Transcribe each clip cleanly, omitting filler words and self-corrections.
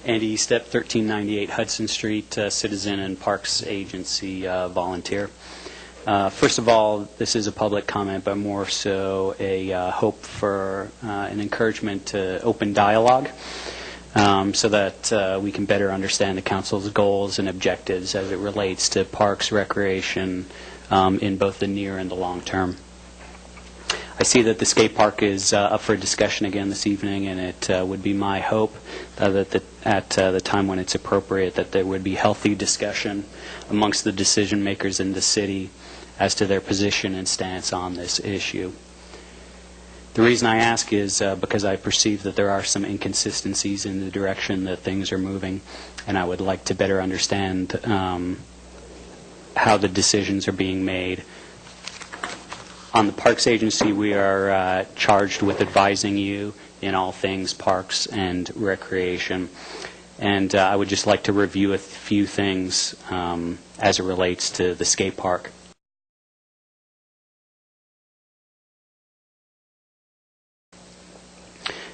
Andy Estep, 1398 Hudson Street, citizen and Parks Agency volunteer. First of all, this is a public comment, but more so a hope for an encouragement to open dialogue so that we can better understand the Council's goals and objectives as it relates to parks, recreation in both the near and the long term. I see that the skate park is up for discussion again this evening, and it would be my hope that at the time when it's appropriate that there would be healthy discussion amongst the decision makers in the city as to their position and stance on this issue. The reason I ask is because I perceive that there are some inconsistencies in the direction that things are moving, and I would like to better understand how the decisions are being made. On the Parks Agency, we are charged with advising you in all things parks and recreation. And I would just like to review a few things as it relates to the skate park.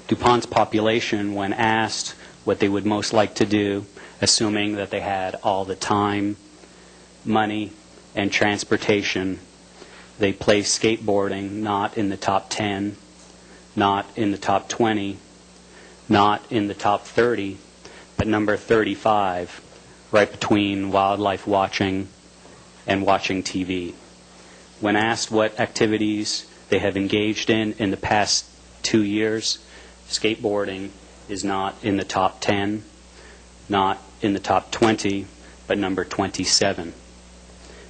DuPont's population, when asked what they would most like to do, assuming that they had all the time, money, and transportation, they place skateboarding not in the top 10, not in the top 20, not in the top 30, but number 35, right between wildlife watching and watching TV. When asked what activities they have engaged in the past 2 years, skateboarding is not in the top 10, not in the top 20, but number 27.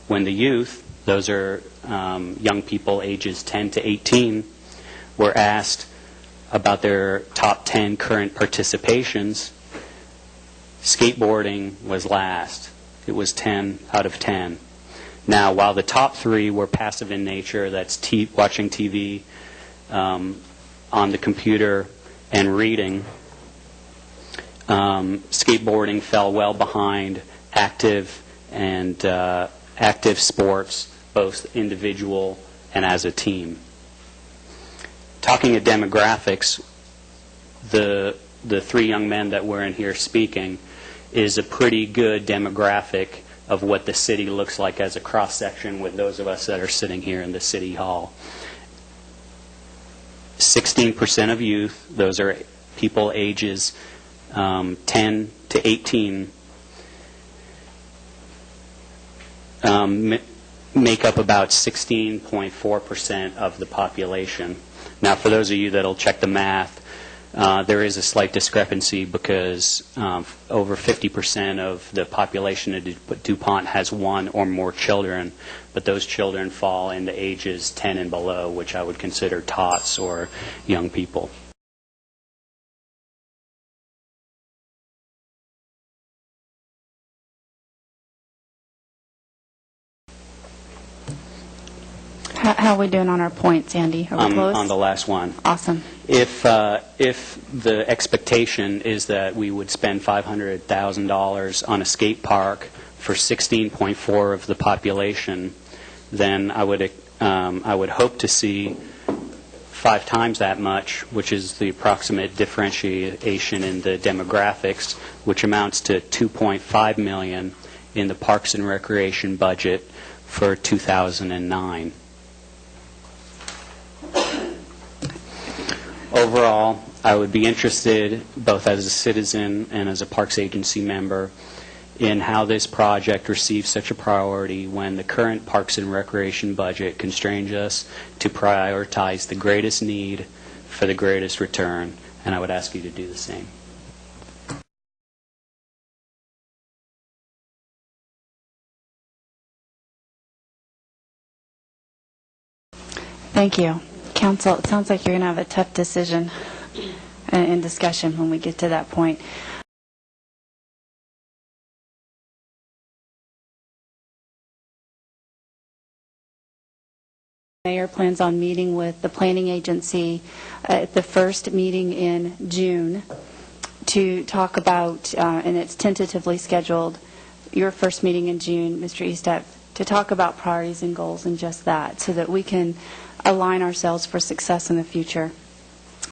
When the youth, those are young people ages 10 to 18, were asked about their top 10 current participations, skateboarding was last. It was 10 out of 10. Now, while the top 3 were passive in nature, that's watching TV, on the computer, and reading, skateboarding fell well behind active and active sports, both individual and as a team. Talking of demographics, the 3 young men that were in here speaking is a pretty good demographic of what the city looks like as a cross-section with those of us that are sitting here in the City Hall. 16% of youth, those are people ages 10 to 18, make up about 16.4% of the population. Now, for those of you that will check the math, there is a slight discrepancy because over 50% of the population of DuPont has 1 or more children, but those children fall into ages 10 and below, which I would consider tots or young people. How are we doing on our points, Andy? Are we close? On the last one. Awesome. If the expectation is that we would spend $500,000 on a skate park for 16.4 of the population, then I would hope to see 5 times that much, which is the approximate differentiation in the demographics, which amounts to $2.5 million in the Parks and Recreation budget for 2009. Overall, I would be interested, both as a citizen and as a Parks Agency member, in how this project receives such a priority when the current Parks and Recreation budget constrains us to prioritize the greatest need for the greatest return, and I would ask you to do the same. Thank you. Council, it sounds like you're going to have a tough decision in discussion when we get to that point. Mayor plans on meeting with the planning agency at the first meeting in June to talk about, and it's tentatively scheduled, your first meeting in June, Mr. Estep, to talk about priorities and goals and just that, so that we can align ourselves for success in the future.